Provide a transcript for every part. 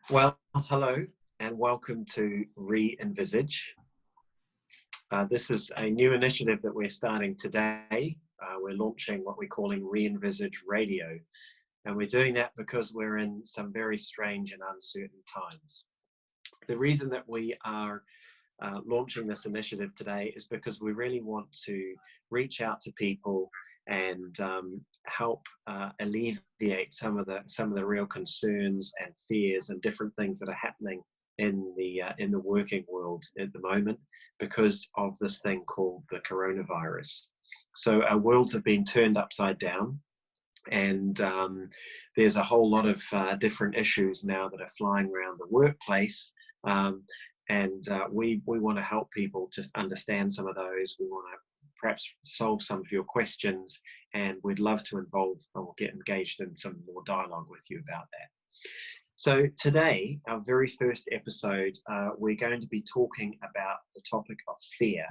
Well, hello and welcome to Re-envisage. This is a new initiative that we're starting today. We're launching what we're calling Re-envisage Radio. And we're doing that because we're in some very strange and uncertain times. The reason that we are launching this initiative today is because we really want to reach out to people and help alleviate some of the real concerns and fears and different things that are happening in the working world at the moment because of this thing called the coronavirus. So our worlds have been turned upside down, and there's a whole lot of different issues now that are flying around the workplace. We want to help people just understand some of those. We want to perhaps solve some of your questions, and we'd love to involve or get engaged in some more dialogue with you about that. So today, our very first episode, we're going to be talking about the topic of fear.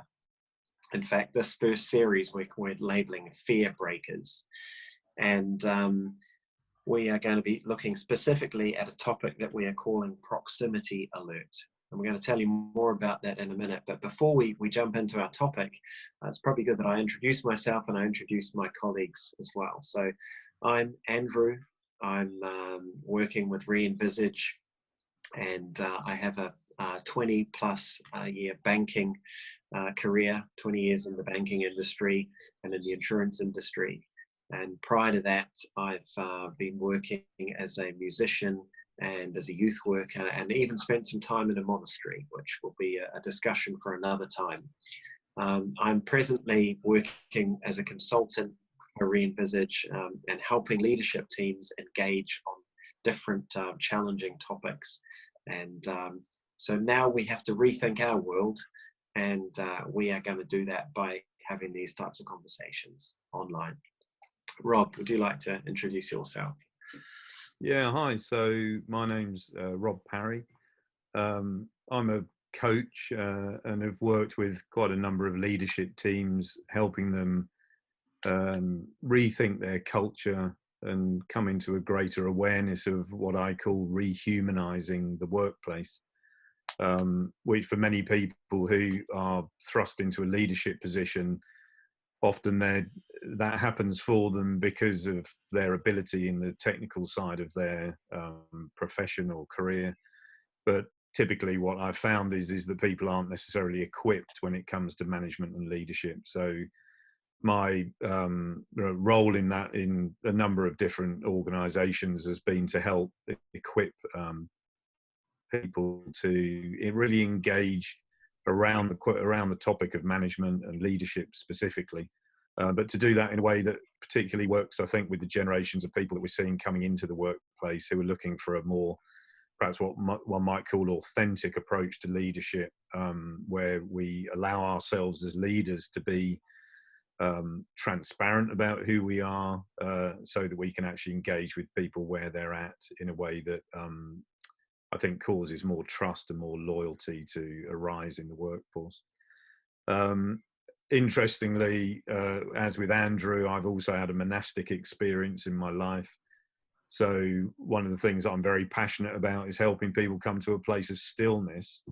In fact, this first series we're labeling Fear Breakers. And we are going to be looking specifically at a topic that we are calling proximity alert. And we're going to tell you more about that in a minute. But before we jump into our topic, it's probably good that I introduce myself and I introduce my colleagues as well. So I'm Andrew. I'm working with Re-envisage, and I have a 20 plus year banking career, 20 years in the banking industry and in the insurance industry. And prior to that, I've been working as a musician and as a youth worker, and even spent some time in a monastery, which will be a discussion for another time. I'm presently working as a consultant for Re-envisage and helping leadership teams engage on different challenging topics. And so now we have to rethink our world, and we are going to do that by having these types of conversations online. Rob, would you like to introduce yourself? Yeah, hi. So my name's Rob Parry. I'm a coach and have worked with quite a number of leadership teams, helping them rethink their culture and come into a greater awareness of what I call rehumanizing the workplace, which for many people who are thrust into a leadership position, often that happens for them because of their ability in the technical side of their profession or career. But typically what I've found is that people aren't necessarily equipped when it comes to management and leadership. So my role in that in a number of different organizations has been to help equip people to really engage around the topic of management and leadership specifically, but to do that in a way that particularly works, I think, with the generations of people that we're seeing coming into the workplace who are looking for a more, perhaps what one might call authentic approach to leadership, where we allow ourselves as leaders to be transparent about who we are, so that we can actually engage with people where they're at in a way that I think causes more trust and more loyalty to arise in the workforce. Interestingly, as with Andrew, I've also had a monastic experience in my life. So one of the things I'm very passionate about is helping people come to a place of stillness,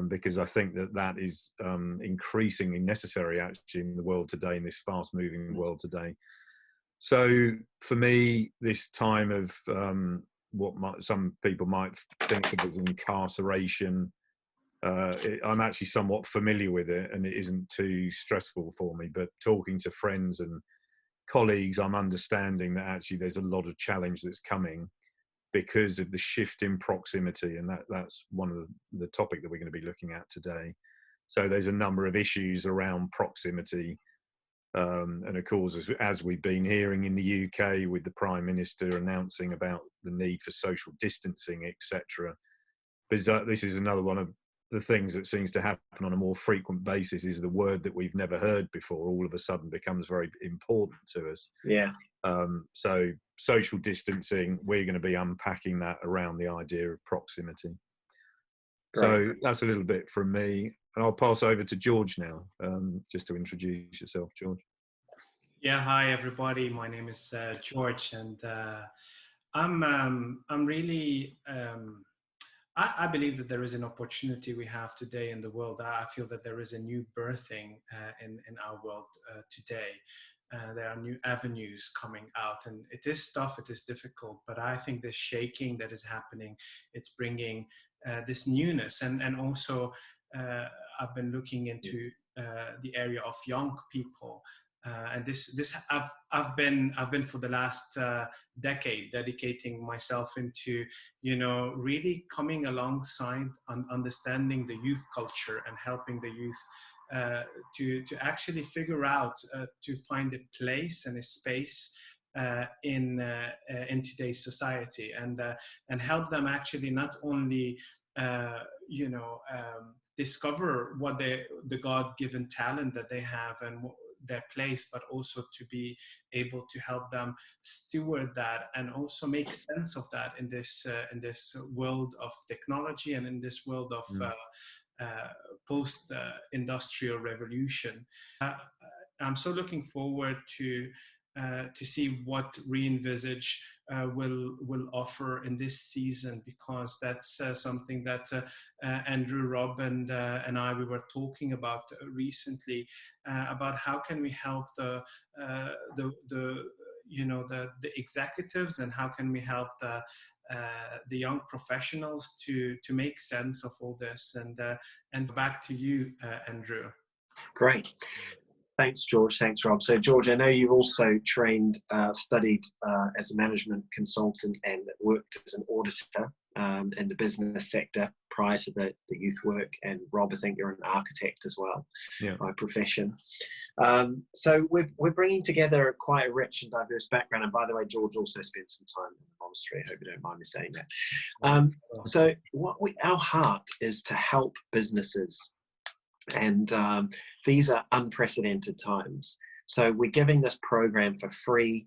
because I think that is increasingly necessary actually in the world today, in this fast moving world today. So for me, this time of some people might think of as incarceration, I'm actually somewhat familiar with it, and it isn't too stressful for me. But talking to friends and colleagues, I'm understanding that actually there's a lot of challenge that's coming because of the shift in proximity, and that's one of the topic that we're going to be looking at today. So there's a number of issues around proximity. And of course, as we've been hearing in the UK with the Prime Minister announcing about the need for social distancing, etc., this is another one of the things that seems to happen on a more frequent basis, is the word that we've never heard before all of a sudden becomes very important to us. Yeah. So social distancing, we're going to be unpacking that around the idea of proximity. Great. So that's a little bit from me. And I'll pass over to George now, just to introduce yourself, George. Yeah, hi everybody. My name is George, and I'm really I believe that there is an opportunity we have today in the world. I feel that there is a new birthing in our world today. There are new avenues coming out, and it is tough, it is difficult, but I think the shaking that is happening, it's bringing this newness. And also I've been looking into the area of young people. And this I've been for the last decade dedicating myself into, you know, really coming alongside and understanding the youth culture and helping the youth to actually figure out to find a place and a space in today's society, and help them actually not only discover what the God-given talent that they have and their place, but also to be able to help them steward that and also make sense of that in this world of technology and in this world of post-industrial revolution. I'm so looking forward to see what Re-envisage will offer in this season, because that's something that Andrew, Rob, and I, we were talking about recently, about how can we help the executives, and how can we help the young professionals to make sense of all this. And back to you, Andrew. Great. Thanks, George. Thanks, Rob. So, George, I know you've also studied as a management consultant and worked as an auditor in the business sector prior to the youth work. And Rob, I think you're an architect as well, by profession. So we're bringing together quite a rich and diverse background. And by the way, George also spent some time in the monastery. I hope you don't mind me saying that. So our heart is to help businesses. And these are unprecedented times. So we're giving this program for free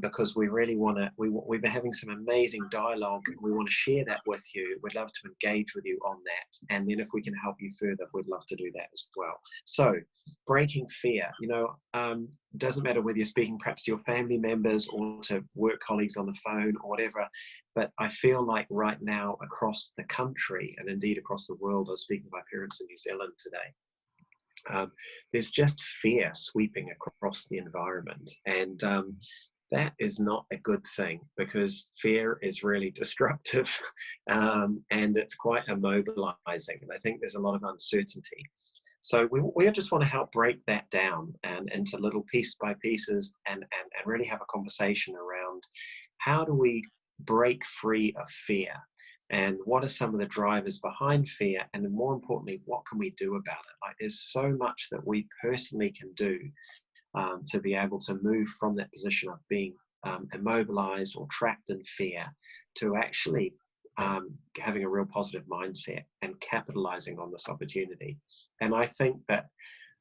because we really want to, we've been having some amazing dialogue. We want to share that with you. We'd love to engage with you on that. And then if we can help you further, we'd love to do that as well. So breaking fear, doesn't matter whether you're speaking perhaps to your family members or to work colleagues on the phone or whatever, but I feel like right now across the country and indeed across the world, I was speaking to my parents in New Zealand today, there's just fear sweeping across the environment. And that is not a good thing, because fear is really destructive and it's quite immobilizing. And I think there's a lot of uncertainty. So we just want to help break that down and into little piece by pieces and really have a conversation around how do we break free of fear, and what are some of the drivers behind fear, and then more importantly, what can we do about it? Like, there's so much that we personally can do to be able to move from that position of being immobilized or trapped in fear to actually having a real positive mindset and capitalizing on this opportunity. And I think that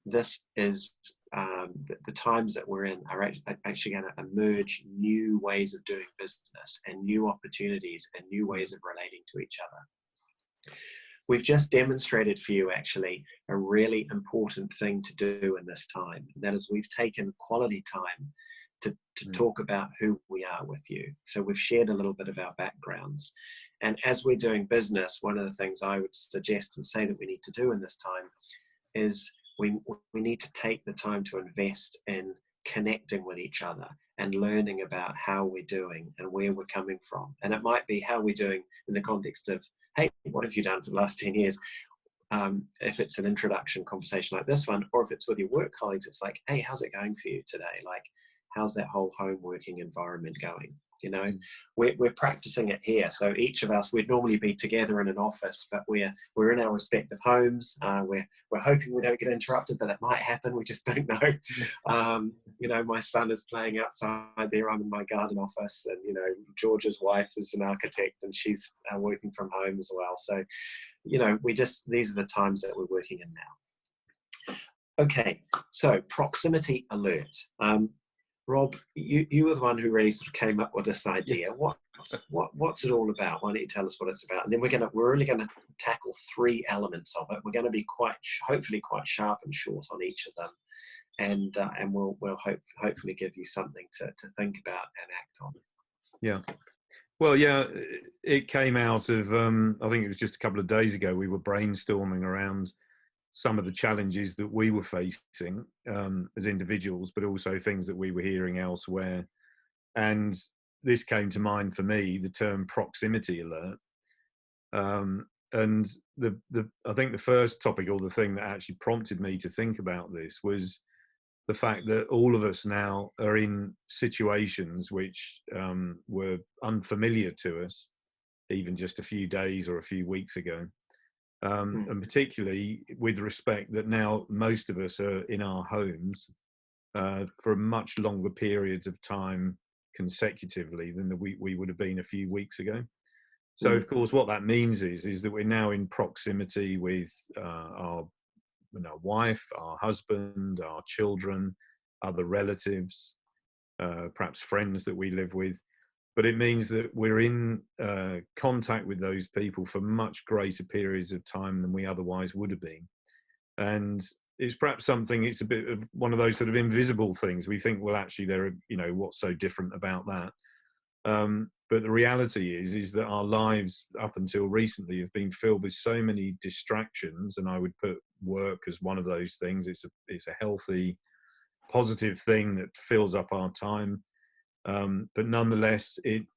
this is the times that we're in are actually going to emerge new ways of doing business and new opportunities and new ways of relating to each other. We've just demonstrated for you actually a really important thing to do in this time. And that is, we've taken quality time to talk about who we are with you. So we've shared a little bit of our backgrounds. And as we're doing business, one of the things I would suggest and say that we need to do in this time is we need to take the time to invest in connecting with each other and learning about how we're doing and where we're coming from. And it might be how we're doing in the context of, hey, what have you done for the last 10 years? If it's an introduction conversation like this one, or if it's with your work colleagues, it's like, hey, how's it going for you today? Like, how's that whole home working environment going? We're practicing it here. So each of us, we'd normally be together in an office, but we're in our respective homes. We're hoping we don't get interrupted, but that might happen. We just don't know. My son is playing outside there. I'm in my garden office, and George's wife is an architect, and she's working from home as well. So, these are the times that we're working in now. Okay, so proximity alert. Rob, you were the one who really sort of came up with this idea. What's it all about? Why don't you tell us what it's about? And then we're really gonna tackle 3 elements of it. We're going to be hopefully quite sharp and short on each of them, and we'll hopefully give you something to think about and act on. Yeah. Well, yeah, it came out of, I think it was just a couple of days ago, we were brainstorming around some of the challenges that we were facing as individuals, but also things that we were hearing elsewhere. And this came to mind for me, the term proximity alert. And I think the first topic, or the thing that actually prompted me to think about this, was the fact that all of us now are in situations which were unfamiliar to us even just a few days or a few weeks ago. And particularly with respect that now most of us are in our homes for much longer periods of time consecutively than we would have been a few weeks ago. So, of course, what that means is that we're now in proximity with our wife, our husband, our children, other relatives, perhaps friends that we live with. But it means that we're in contact with those people for much greater periods of time than we otherwise would have been. And it's perhaps something, it's a bit of one of those sort of invisible things. We think, well, actually, what's so different about that? But the reality is that our lives up until recently have been filled with so many distractions, and I would put work as one of those things. It's a healthy, positive thing that fills up our time. But nonetheless, in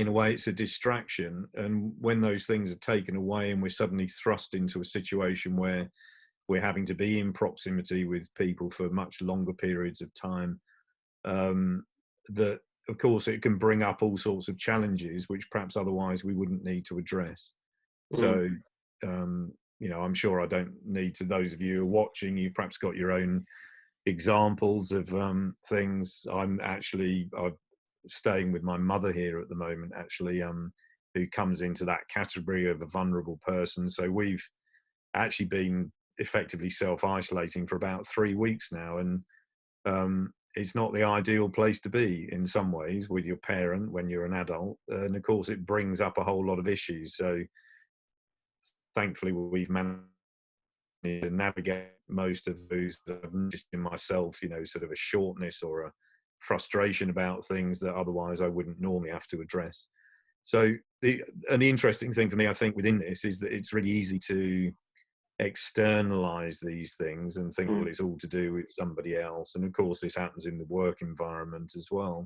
a way, it's a distraction. And when those things are taken away and we're suddenly thrust into a situation where we're having to be in proximity with people for much longer periods of time, that, of course, it can bring up all sorts of challenges which perhaps otherwise we wouldn't need to address. So, I'm sure I don't need to, those of you who are watching, you've perhaps got your own examples of things. I'm staying with my mother here at the moment, actually, who comes into that category of a vulnerable person. So we've actually been effectively self-isolating for about 3 weeks now, and it's not the ideal place to be in some ways with your parent when you're an adult, and of course it brings up a whole lot of issues. So thankfully we've managed to navigate most of those. I've noticed in myself, sort of a shortness or a frustration about things that otherwise I wouldn't normally have to address. So the interesting thing for me, I think, within this is that it's really easy to externalize these things and think, well, it's all to do with somebody else. And of course this happens in the work environment as well.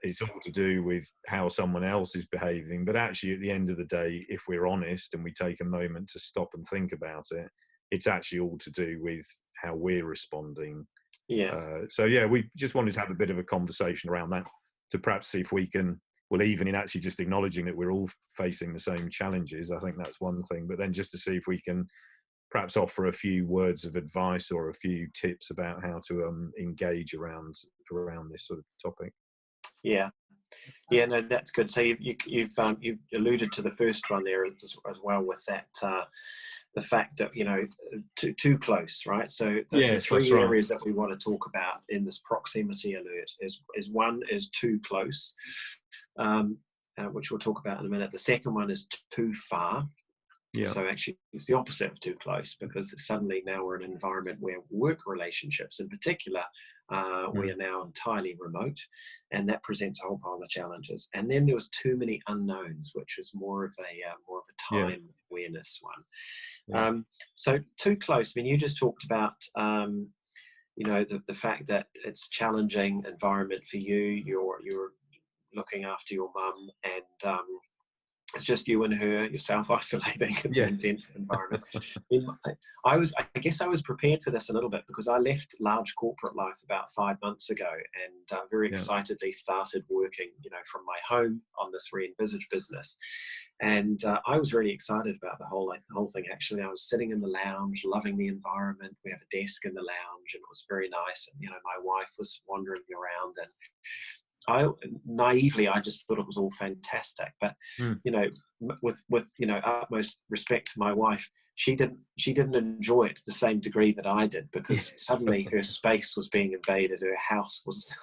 It's all to do with how someone else is behaving, but actually at the end of the day, if we're honest and we take a moment to stop and think about it, it's actually all to do with how we're responding. So we just wanted to have a bit of a conversation around that, to perhaps see if we can, well, even in actually just acknowledging that we're all facing the same challenges, I think that's one thing, but then just to see if we can perhaps offer a few words of advice or a few tips about how to engage around this sort of topic. No, that's good. So you've alluded to the first one there as well, with that the fact that too close, right? So the three areas that we want to talk about in this proximity alert is one is too close, which we'll talk about in a minute. The second one is too far. So actually it's the opposite of too close, because suddenly now we're in an environment where work relationships in particular, we are now entirely remote, and that presents a whole pile of challenges. And then there was too many unknowns, which is more of a time awareness one. So too close. I mean, you just talked about the fact that it's a challenging environment for you. You're looking after your mum, and it's just you and her. You're self-isolating. It's an intense environment. I guess I was prepared for this a little bit, because I left large corporate life about 5 months ago, and very excitedly started working, from my home on this Re-envisage business. And I was really excited about the whole thing. Actually, I was sitting in the lounge, loving the environment. We have a desk in the lounge, and it was very nice. And my wife was wandering around, and I just thought it was all fantastic. But with utmost respect to my wife, she didn't enjoy it to the same degree that I did, because suddenly her space was being invaded. Her house was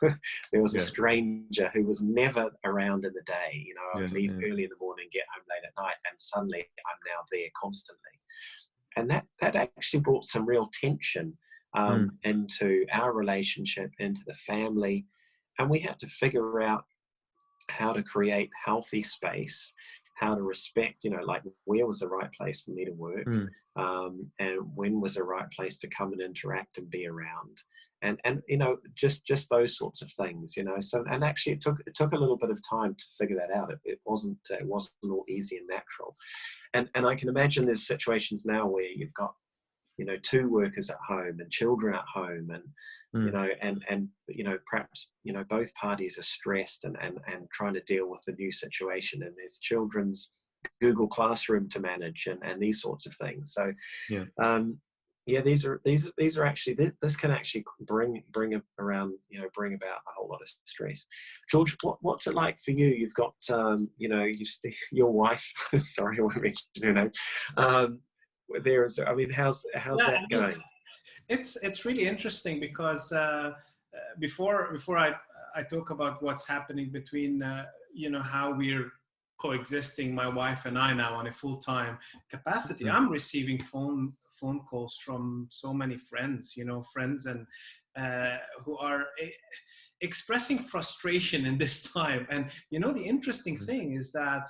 there was a stranger who was never around in the day. I would leave early in the morning, get home late at night, and suddenly I'm now there constantly. And that actually brought some real tension into our relationship, into the family. And we had to figure out how to create healthy space, how to respect, like where was the right place for me to work, and when was the right place to come and interact and be around, and just those sorts of things. So, and actually it took a little bit of time to figure that out. It wasn't all easy and natural, and I can imagine there's situations now where you've got two workers at home and children at home, and perhaps both parties are stressed and trying to deal with the new situation, and there's children's Google Classroom to manage, and these sorts of things. So these are actually, this can actually bring about a whole lot of stress. George, what's it like for you? You've got your wife sorry, I won't mention her name. How's that going? It's really interesting because before I talk about what's happening between how we're coexisting, my wife and I, now on a full-time capacity, I'm receiving phone calls from so many friends, and who are expressing frustration in this time. And the interesting thing is that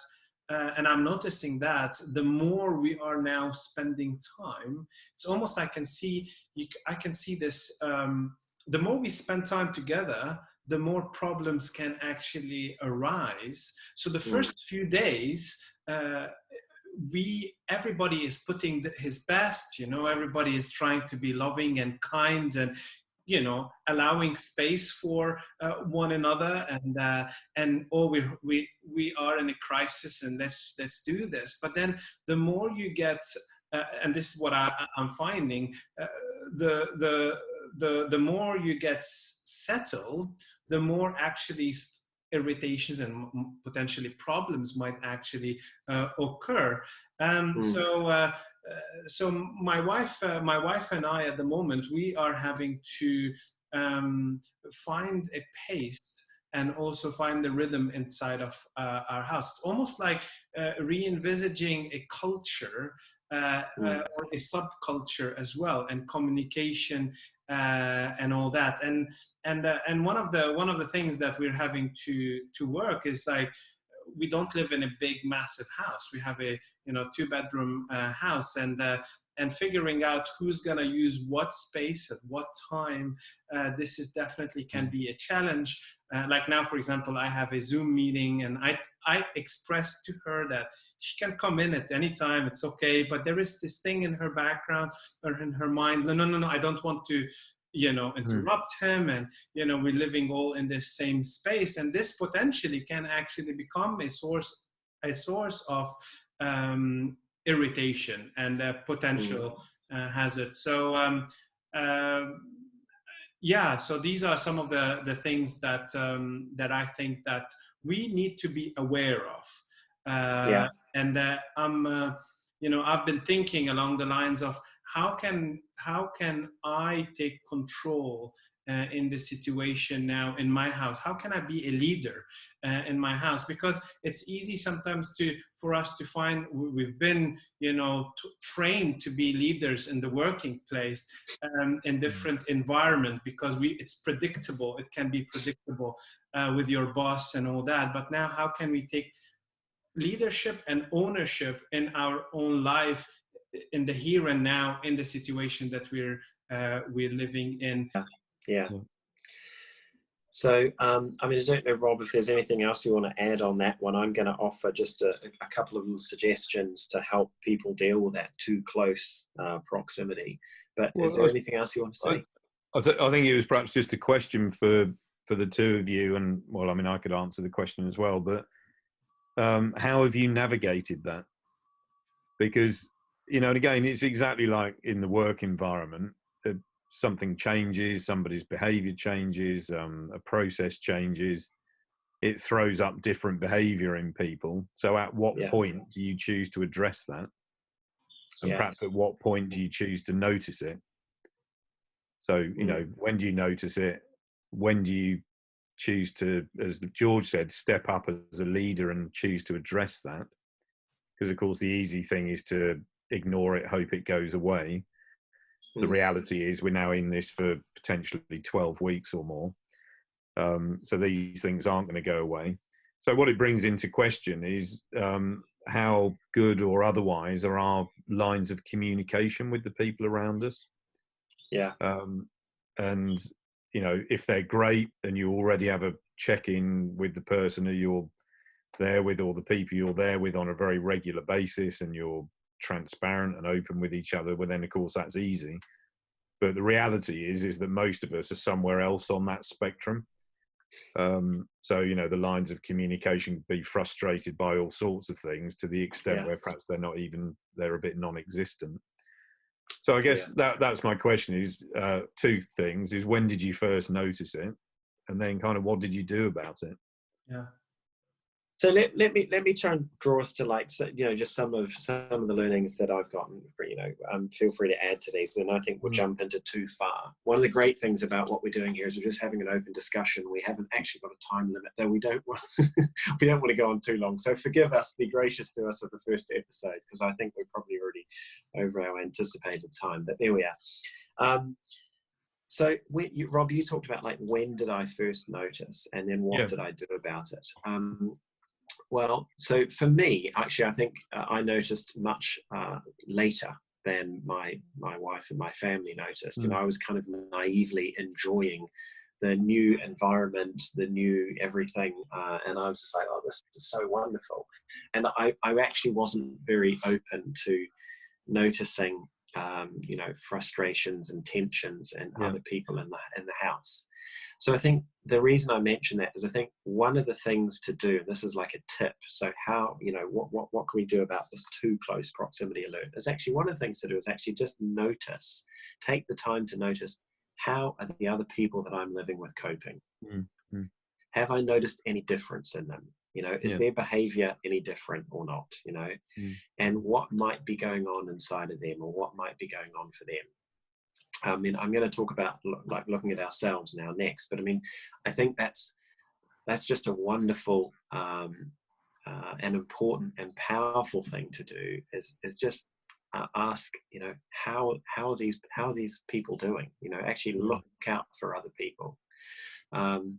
and I'm noticing that the more we are now spending time, it's almost I can see this. The more we spend time together, the more problems can actually arise. So the first few days, everybody is putting his best. Everybody is trying to be loving and kind and allowing space for one another, and we are in a crisis, and let's do this. But then the more you get, and this is what I'm finding, the more you get settled, the more actually irritations and potentially problems might actually occur. So my wife and I, at the moment, we are having to find a pace and also find the rhythm inside of our house. It's almost like re-envisaging a culture or a subculture as well, and communication and all that. And one of the things that we're having to work is like, we don't live in a big massive house. We have a 2-bedroom house, and figuring out who's gonna use what space at what time, this is definitely can be a challenge. Like now, for example, I have a Zoom meeting, and I expressed to her that she can come in at any time, it's okay, but there is this thing in her background or in her mind, no, I don't want to interrupt him, and we're living all in this same space, and this potentially can actually become a source of irritation and potential hazard. So so these are some of the things that that I think that we need to be aware of. And I've been thinking along the lines of how can I take control in the situation now in my house? How can I be a leader in my house? Because it's easy sometimes for us to find we've been trained to be leaders in the working place in different environment, because it's predictable. It can be predictable with your boss and all that. But now, how can we take leadership and ownership in our own life, in the here and now, in the situation that we're living in? So, I don't know, Rob, if there's anything else you want to add on that one. I'm going to offer just a couple of little suggestions to help people deal with that too close proximity. But is there anything else you want to say? I think it was perhaps just a question for the two of you, and I could answer the question as well, but how have you navigated that? Because, and again, it's exactly like in the work environment. Something changes, somebody's behavior changes, a process changes, it throws up different behavior in people. So at what point do you choose to address that? And perhaps at what point do you choose to notice it? So, when do you notice it? When do you choose to, as George said, step up as a leader and choose to address that? Because, of course, the easy thing is to ignore it, hope it goes away. The reality is we're now in this for potentially 12 weeks or more. So these things aren't going to go away. So what it brings into question is how good or otherwise are our lines of communication with the people around us. Yeah. And, you know, if they're great and you already have a check-in with the person who you're there with, or the people you're there with on a very regular basis, and you're transparent and open with each other, well, then of course that's easy. But the reality is that most of us are somewhere else on that spectrum. So, you know, the lines of communication can be frustrated by all sorts of things, to the extent where perhaps they're a bit non-existent. So I guess that's my question is, two things is, when did you first notice it? And then kind of what did you do about it? Yeah. So let me try and draw us to, like, you know, just some of the learnings that I've gotten. You know, feel free to add to these, and I think we'll jump into too far. One of the great things about what we're doing here is we're just having an open discussion. We haven't actually got a time limit, though we don't want we don't want to go on too long. So forgive us, be gracious to us at the first episode, because I think we're probably already over our anticipated time. But there we are. So Rob, you talked about, like, when did I first notice, and then what did I do about it? Well, so for me, actually, I think I noticed much later than my wife and my family noticed. You know, I was kind of naively enjoying the new environment, the new everything, and I was just like, oh, this is so wonderful. And I actually wasn't very open to noticing, you know, frustrations and tensions and other people in the house. So I think the reason I mention that is, I think one of the things to do, and this is like a tip, so how, you know, what can we do about this too close proximity alert, is actually one of the things to do is actually just notice, take the time to notice, how are the other people that I'm living with coping? Have I noticed any difference in them? You know, is their behavior any different or not? You know, and what might be going on inside of them, or what might be going on for them? I mean, I'm going to talk about, like, looking at ourselves now next, but I mean, I think that's just a wonderful and important and powerful thing to do, is just ask, you know, how are these people doing? You know, actually look out for other people. And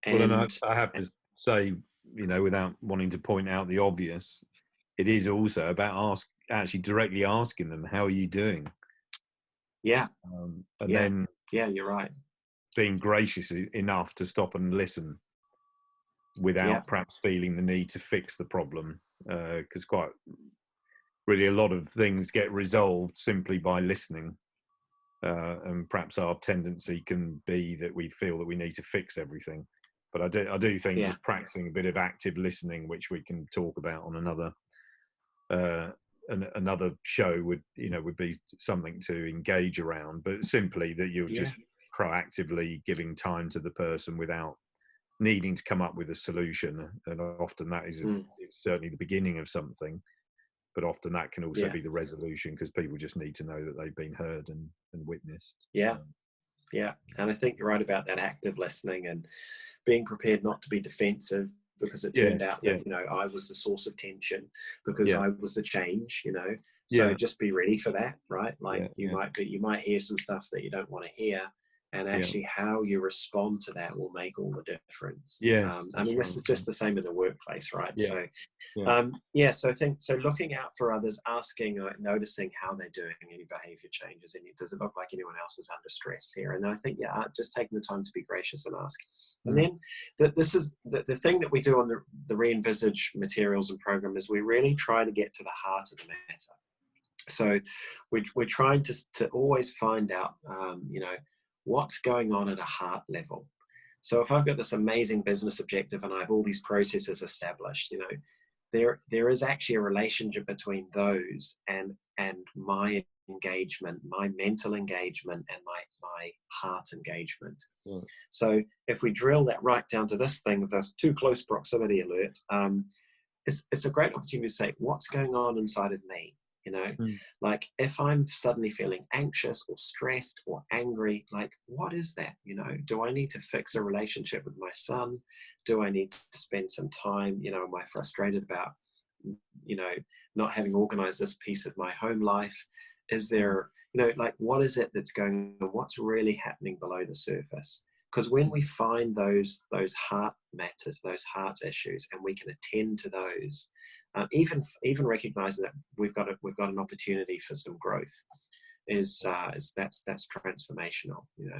I have to say, you know, without wanting to point out the obvious, it is also about actually directly asking them, how are you doing? Then you're right, being gracious enough to stop and listen, without perhaps feeling the need to fix the problem, because quite really a lot of things get resolved simply by listening, and perhaps our tendency can be that we feel that we need to fix everything. But I do think just practicing a bit of active listening, which we can talk about on another show, would be something to engage around. But simply that you're just proactively giving time to the person without needing to come up with a solution. And often that is it's certainly the beginning of something, but often that can also be the resolution, because people just need to know that they've been heard and witnessed. And I think you're right about that active listening, and being prepared not to be defensive, because it turned out that, you know, I was the source of tension, because I was the change, you know. So just be ready for that, right? Like you might hear some stuff that you don't want to hear, and actually how you respond to that will make all the difference. I mean, this is just the same in the workplace, right? So so I think, so looking out for others, asking or noticing how they're doing, any behavior changes, and does it look like anyone else is under stress here? And I think just taking the time to be gracious and ask. And then this is the thing that we do on the Re-envisage materials and program, is we really try to get to the heart of the matter. So we're trying to always find out, you know, what's going on at a heart level. So if I've got this amazing business objective and I have all these processes established, you know, there is actually a relationship between those and my engagement, my mental engagement, and my heart engagement. So if we drill that right down to this thing of this too close proximity alert, it's a great opportunity to say, what's going on inside of me? You know, like if I'm suddenly feeling anxious or stressed or angry, like, what is that? You know, do I need to fix a relationship with my son? Do I need to spend some time, you know, am I frustrated about, you know, not having organized this piece of my home life? Is there, you know, like, what is it that's going on? What's really happening below the surface? because when we find those heart matters, those heart issues, and we can attend to those, even recognizing that we've got an opportunity for some growth, that's transformational, you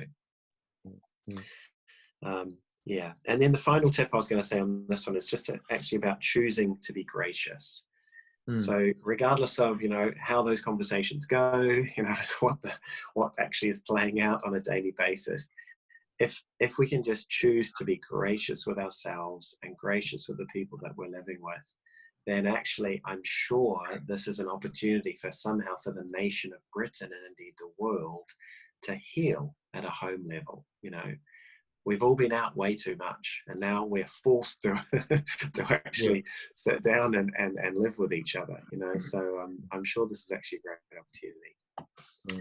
know. Yeah. And then the final tip I was going to say on this one is just actually about choosing to be gracious. So regardless of, you know, how those conversations go, you know, what actually is playing out on a daily basis, if we can just choose to be gracious with ourselves and gracious with the people that we're living with, then actually I'm sure this is an opportunity for the nation of Britain and indeed the world to heal at a home level. You know, we've all been out way too much, and now we're forced to actually sit down and live with each other, you know. So I'm sure this is actually a great opportunity.